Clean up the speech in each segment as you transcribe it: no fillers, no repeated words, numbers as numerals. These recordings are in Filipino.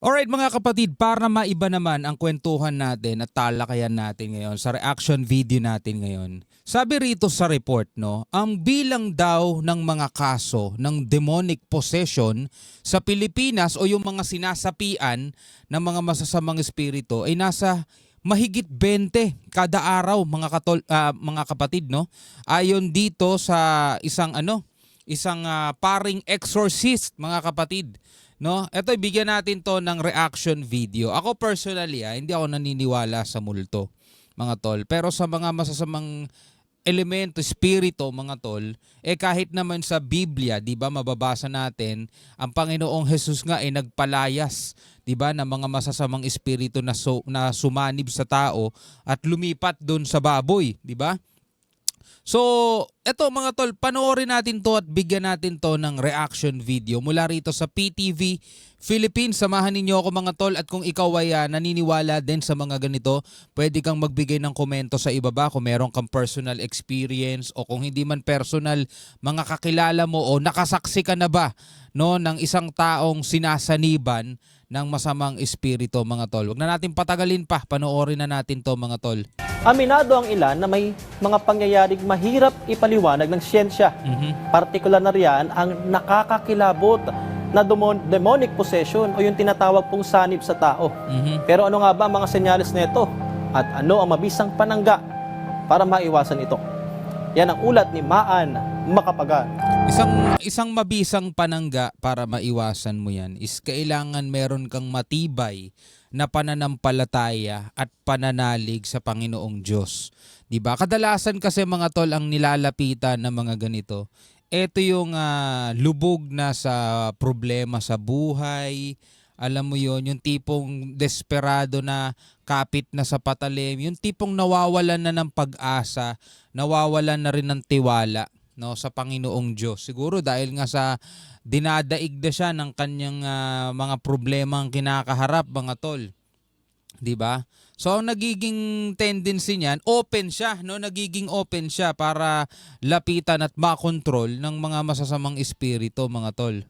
Alright mga kapatid, para maiba naman ang kwentuhan natin at talakayan natin ngayon sa reaction video natin ngayon. Sabi rito sa report, no, ang bilang daw ng mga kaso ng demonic possession sa Pilipinas o yung mga sinasapian ng mga masasamang espiritu ay nasa mahigit 20 kada araw mga kapatid, no. Ayon dito sa isang paring exorcist mga kapatid. No, eto bigyan natin 'to ng reaction video. Ako personally, hindi ako naniniwala sa multo, mga tol. Pero sa mga masasamang elemento, spirito, mga tol, kahit naman sa Biblia, 'di ba, mababasa natin, ang Panginoong Hesus nga ay nagpalayas, 'di ba, ng mga masasamang espiritu na sumanib sa tao at lumipat doon sa baboy, 'di ba? So, eto mga tol, panoorin natin to at bigyan natin to ng reaction video mula rito sa PTV Philippines. Samahan ninyo ako mga tol, at kung ikaw ay naniniwala din sa mga ganito, pwede kang magbigay ng komento sa ibaba kung meron kang personal experience o kung hindi man personal, mga kakilala mo o nakasaksi ka na ba, no, ng isang taong sinasaniban ng masamang espiritu mga tol. Huwag na natin patagalin pa, panoorin na natin to mga tol. Aminado ang ilan na may mga pangyayaring mahirap ipaliwanag ng siyensya. Partikular na riyan ang nakakakilabot na demonic possession o yung tinatawag pong sanib sa tao. Pero ano nga ba ang mga senyales nito? At ano ang mabisang panangga para maiwasan ito? Yan ang ulat ni Maan Macapagal. Isang mabisang panangga para maiwasan mo yan is kailangan meron kang matibay na pananampalataya at pananalig sa Panginoong Diyos. 'Di ba? Kadalasan kasi mga tol ang nilalapitan ng mga ganito. Ito yung lubog na sa problema sa buhay. Alam mo yon, yung tipong desperado na kapit na sa patalim, yung tipong nawawalan na ng pag-asa, nawawalan na rin ng tiwala, no, sa Panginoong Diyos. Siguro dahil nga sa dinadaig na siya ng kanyang mga problema ang kinakaharap, mga tol. 'Di ba? So ang nagiging tendency niyan, open siya, no? Nagiging open siya para lapitan at makontrol ng mga masasamang espiritu, mga tol.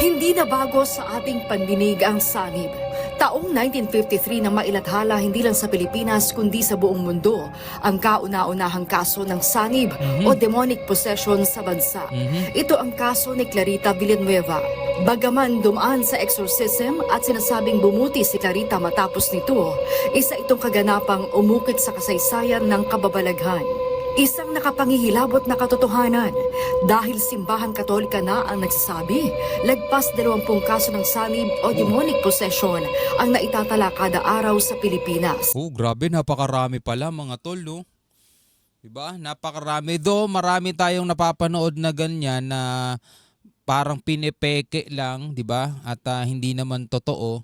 Hindi na bago sa ating pandinig ang sanib. Taong 1953 na mailathala hindi lang sa Pilipinas kundi sa buong mundo ang kauna-unahang kaso ng sanib o demonic possession sa bansa. Ito ang kaso ni Clarita Villanueva. Bagaman dumaan sa exorcism at sinasabing bumuti si Clarita matapos nito, isa itong kaganapang umukit sa kasaysayan ng kababalaghan. Isang nakapangihilabot na katotohanan dahil simbahan katolika na ang nagsasabi, lagpas 20 kaso ng sanib o demonic possession ang naitatala kada araw sa Pilipinas. Oh, grabe, napakarami pala mga tol, no? Diba? Napakarami. Marami tayong napapanood na ganyan na parang pinepeke lang, 'di ba? At hindi naman totoo.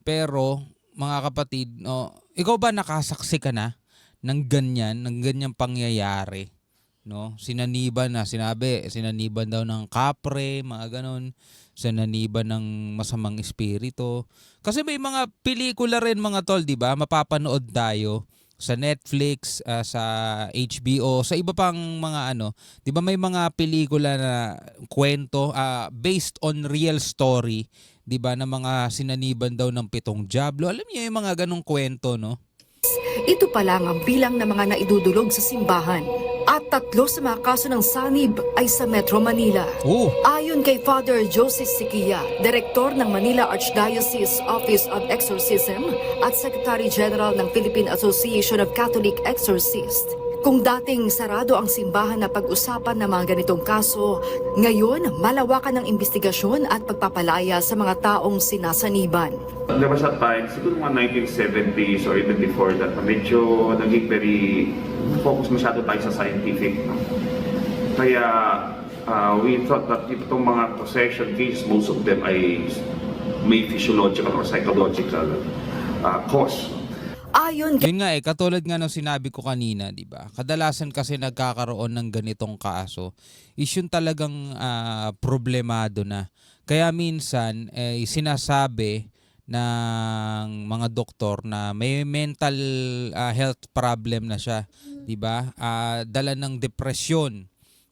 Pero mga kapatid, no, ikaw ba nakasaksi ka na ng ganyang pangyayari, no? Sinaniban daw ng kapre, mga ganon. Sinaniban ng masamang espiritu. Kasi may mga pelikula rin mga tol, 'di ba? Mapapanood tayo sa Netflix, sa HBO, sa iba pang mga 'di ba may mga pelikula na kwento based on real story, 'di ba, na mga sinaniban daw ng 7 dyablo. Alam niyo yung mga ganong kwento, no? Ito pa lang ang bilang ng mga naidudulog sa simbahan. At 3 sa mga kaso ng sanib ay sa Metro Manila. Oh. Ayon kay Father Joseph Siquia, Direktor ng Manila Archdiocese Office of Exorcism at Secretary General ng Philippine Association of Catholic Exorcists, kung dating sarado ang simbahan na pag-usapan ng mga ganitong kaso, ngayon malawakan ng investigasyon at pagpapalaya sa mga taong sinasaniban. There was a time, siguro mga 1970s or even before that, na medyo naging very focus masyado tayo sa scientific. No? Kaya we thought that itong mga possession cases, most of them ay may physiological or psychological cause. Ayon kay Yun nga katulad nga ng sinabi ko kanina, 'di ba? Kadalasan kasi nagkakaroon ng ganitong kaso, is yun talagang problemado na. Kaya minsan sinasabi ng mga doktor na may mental health problem na siya, 'di ba? Dala ng depresyon,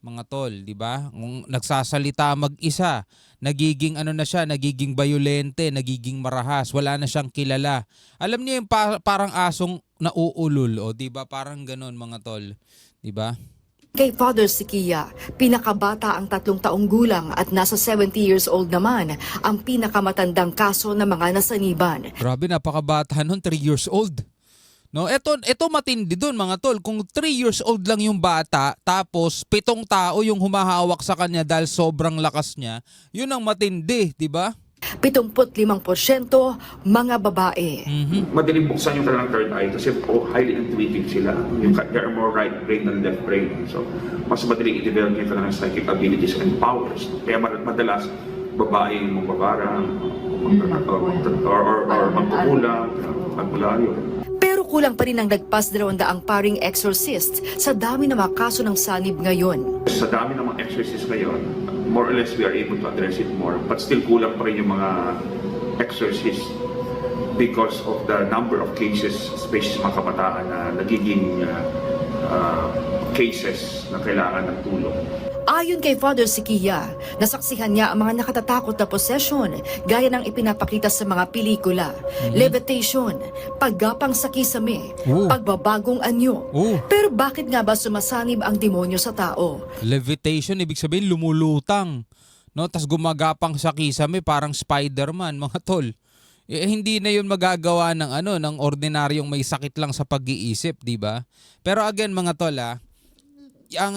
mga tol, di ba? Kung nagsasalita mag-isa, nagiging ano na siya, nagiging bayolente, nagiging marahas, wala na siyang kilala. Alam niyo yung parang asong nauulol, o di ba? Parang ganoon mga tol, di ba? Kay Father Sikia, pinakabata ang 3 taong gulang at nasa 70 years old naman ang pinakamatandang kaso ng mga nasaniban. Grabe, napakabata nun, 3 years old. No, ito matindi doon mga tol. Kung 3 years old lang yung bata, tapos 7 tao yung humahawak sa kanya dahil sobrang lakas niya, yun ang matindi, di ba? 75% mga babae. Madaling buksan yung kanilang third eye kasi highly intuitive sila. They are more right brain than left brain. So, mas madaling i-develop yung kanilang psychic abilities and powers. Kaya madalas, babae yung magbabarang, or magkukulang, magbularyo. Pero kulang pa rin ang nagpas 200 paring exorcist sa dami ng mga kaso ng sanib ngayon. Sa dami ng mga exorcists ngayon, more or less we are able to address it more. But still kulang pa rin yung mga exorcists because of the number of cases, especially sa mga kabataan na nagiging cases na kailangan ng tulong. Ayon kay Father Sikia, nasaksihan niya ang mga nakatatakot na possession gaya ng ipinapakita sa mga pelikula, levitation, paggapang sa kisame, pagbabagong anyo. Pero bakit nga ba sumasanib ang demonyo sa tao? Levitation, ibig sabihin lumulutang. No, tas gumagapang sa kisame parang Spider-Man, mga tol. Hindi na 'yun magagawa ng ng ordinaryong may sakit lang sa pag-iisip, 'di ba? Pero again, mga tol, ang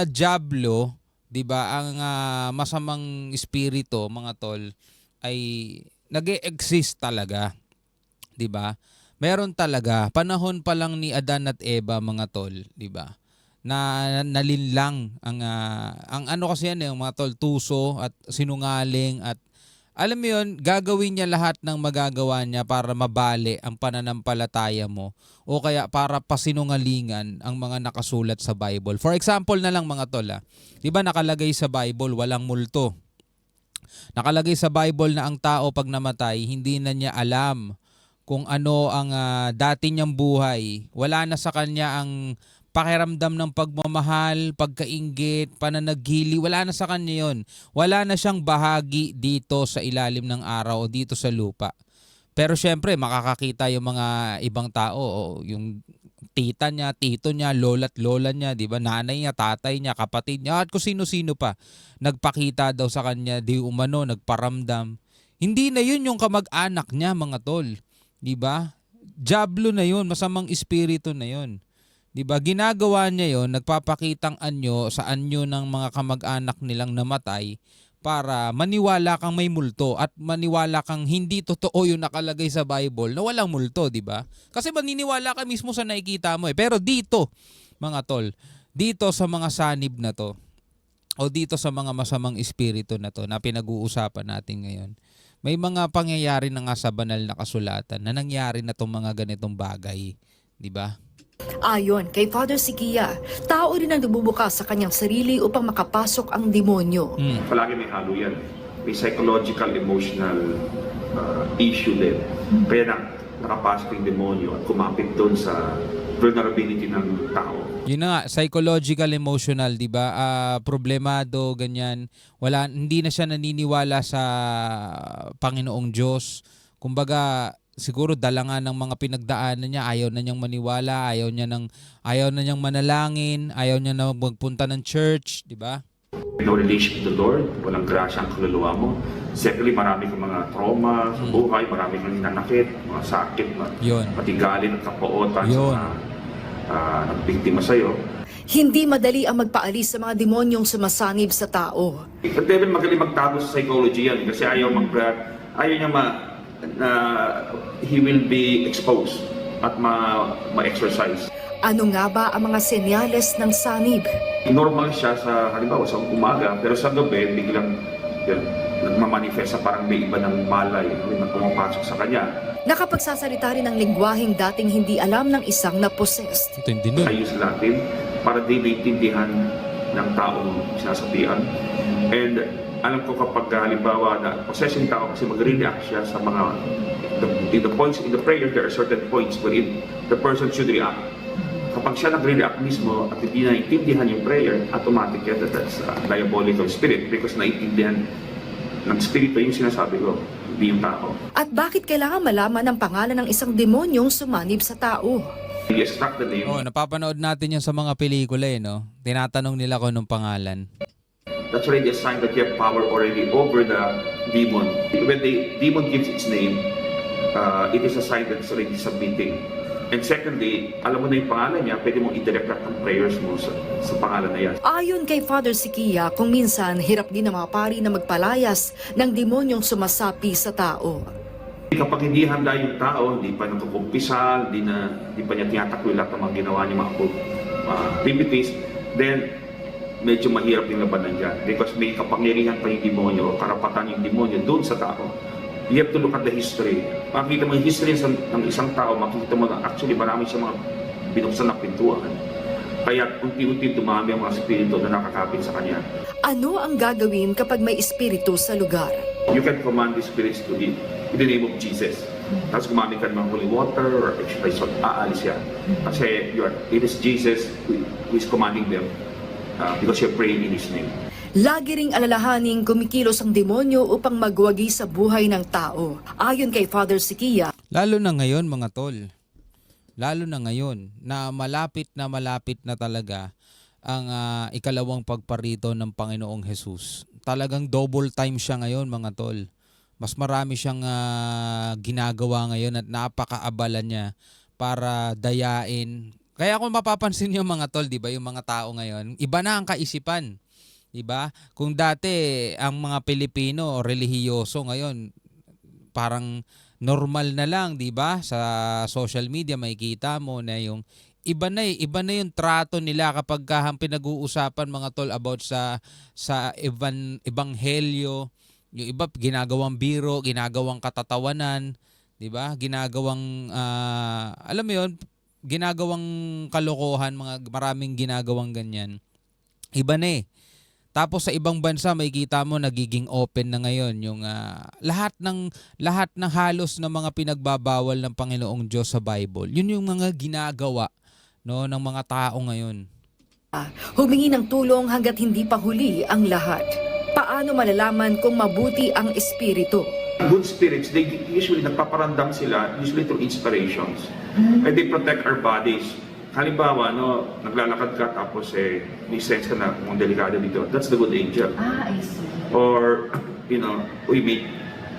diablo, 'di ba, ang masamang espiritu, mga tol, ay nag-e-exist talaga, 'di ba? Meron talaga panahon pa lang ni Adan at Eva, mga tol, 'di ba? Na nalinlang ang ano kasi yan, yung mga tol, tuso at sinungaling, at alam mo yun, gagawin niya lahat ng magagawa niya para mabali ang pananampalataya mo o kaya para pasinungalingan ang mga nakasulat sa Bible. For example na lang, mga tol, di ba nakalagay sa Bible walang multo? Nakalagay sa Bible na ang tao pag namatay, hindi na niya alam kung ano ang dati niyang buhay. Wala na sa kanya ang pakiramdam ng pagmamahal, pagkainggit, pananaghili, wala na sa kanya yun. Wala na siyang bahagi dito sa ilalim ng araw o dito sa lupa. Pero syempre, makakakita yung mga ibang tao, o yung tita niya, tito niya, lola't lola niya, di ba? Nanay niya, tatay niya, kapatid niya, at kung sino-sino pa. Nagpakita daw sa kanya, di umano, nagparamdam. Hindi na yun yung kamag-anak niya, mga tol. Di ba? Diablo na yun, masamang espiritu na yun. Diba? Ginagawa niya yon, nagpapakitang anyo sa anyo ng mga kamag-anak nilang namatay para maniwala kang may multo at maniwala kang hindi totoo yung nakalagay sa Bible na walang multo, diba? Kasi maniniwala ka mismo sa nakikita mo . Pero dito, mga tol, dito sa mga sanib na to, o dito sa mga masamang espiritu na to na pinag-uusapan natin ngayon, may mga pangyayari na nga sa banal na kasulatan na nangyari na tong mga ganitong bagay, diba? Ayon kay Father Sikia, tao rin ang nagbubukas sa kanyang sarili upang makapasok ang demonyo. Palagi may halo yan. May psychological, emotional issue din. Kaya nakapasok yung demonyo at kumapit doon sa vulnerability ng tao. Yun na nga, psychological, emotional, di ba? Problemado, ganyan. Hindi na siya naniniwala sa Panginoong Diyos. Kumbaga, siguro dala nga ng mga pinagdaanan niya, ayaw na niyang maniwala, ayaw na niyang manalangin, ayaw niya na magpunta ng church, di ba? No relation to the Lord, walang grasya ang kaluluwa mo. Secondly, marami kang mga trauma sa buhay, marami kang nanakit, mga sakit, matigalin at kapootan sa mga nagbiktima sa'yo. Hindi madali ang magpaalis sa mga demonyong sumasanib sa tao. The devil magaling magtago sa psychology yan kasi ayaw niya na he will be exposed at ma-exercise. Ano nga ba ang mga senyales ng sanib? Normal siya sa halimbawa sa umaga, pero sa gabi biglang nagmamanifest sa parang may iba ng malay na pumapasok sa kanya. Nakapagsasalita rin ng lengguwaheng dating hindi alam ng isang na-possessed. Ito hindi nun. Ayos Latin para di maintindihan ng taong sinasabihan. And alam ko kapag halimbawa na possessing tao kasi mag-react siya sa mga in the prayer there are certain points wherein the person should react. Kapag kapag siya nagre-react mismo at hindi naiintindihan yung prayer, automatic yan that's diabolical spirit because naiintindihan ng spirito yung sinasabi ko, hindi yung tao. At bakit kailangan malaman ang pangalan ng isang demonyong sumanib sa tao? He extract the name. Oh, napapanood natin yan sa mga pelikula no. Tinatanong nila kung anong pangalan. That's already a sign that you have power already over the demon. When the demon gives its name, it is a sign that it's already submitting. And secondly, alam mo na yung pangalan niya, pwede mong i-direct ang prayers mo sa pangalan na yan. Ayon kay Father Siquia, kung minsan hirap din ng mga pari na magpalayas ng demonyong sumasapi sa tao. Kapag hindi handa yung tao, hindi pa nagkukumpisal, hindi pa niya tinatakbo lahat ng mga ginawa niya mga activities, then medyo mahirap yung labanan dyan. Because may kapangyarihan pa yung demonyo, o karapatan yung demonyo doon sa tao. You have to look at the history. Makikita mo yung history ng isang tao, makikita mo na actually marami siya mga binuksan na pintuan. Kaya unti-unti dumami ang mga spirito na nakakapit sa kanya. Ano ang gagawin kapag may espiritu sa lugar? You can command the spirits to be in the name of Jesus. Tapos gumamit ka ng holy water or exercise, aalis yan. Kasi it is Jesus who is commanding them because you're praying in His name. Lagi ring alalahaning kumikilos ang demonyo upang magwagi sa buhay ng tao. Ayon kay Father Siquia, Lalo na ngayon mga tol. Lalo na ngayon na malapit na talaga ang ikalawang pagparito ng Panginoong Hesus. Talagang double time siya ngayon mga tol. Mas marami siyang ginagawa ngayon at napakaabala niya para dayain. Kaya kung mapapansin niyo mga tol, 'di ba, yung mga tao ngayon, iba na ang kaisipan. 'Di ba? Kung dati ang mga Pilipino relihiyoso, ngayon parang normal na lang, 'di ba? Sa social media makikita mo na yung iba na yung trato nila kapag pinag-uusapan mga tol about sa ebanghelyo. Yung iba ginagawang biro, ginagawang katatawanan, 'di ba? Ginagawang alam mo 'yon, ginagawang kalokohan, maraming ginagawang ganyan. Iba na eh. Tapos sa ibang bansa makikita mo nagiging open na ngayon yung lahat ng halos ng mga pinagbabawal ng Panginoong Diyos sa Bible. Yun yung mga ginagawa no ng mga tao ngayon. humingi ng tulong hanggat hindi pa huli ang lahat. Paano malalaman kung mabuti ang espiritu? Good spirits, they usually nagpaparandam sila, usually through inspirations. And they protect our bodies. Halimbawa, naglalakad ka tapos may sense ka na kung delikado dito. That's the good angel. I see. Or,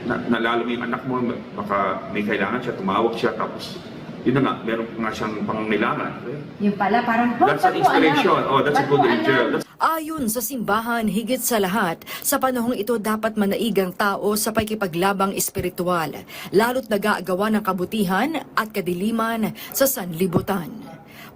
nalalo mo yung anak mo, baka may kailangan siya, tumawag siya, tapos yun na nga, meron nga siyang pangangailangan. Yung pala, parang, That's an inspiration. Oh, that's a good angel. Ayon sa simbahan, higit sa lahat, sa panahong ito dapat manaig ang tao sa pakikipaglabang espiritual, lalo't nag-aagawa ng kabutihan at kadiliman sa sanlibutan.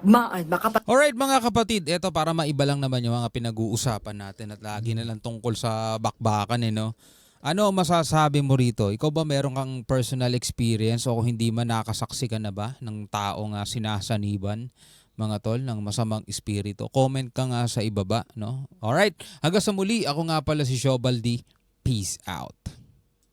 Alright mga kapatid, eto para maiba lang naman yung mga pinag-uusapan natin at lagi na lang tungkol sa bakbakan no. Ano masasabi mo rito? Ikaw ba meron kang personal experience o kung hindi man nakasaksi ka na ba ng taong sinasaniban mga tol ng masamang espiritu? Comment ka nga sa ibaba, no? Alright, hanggang sa muli, ako nga pala si Shobaldi. Peace out.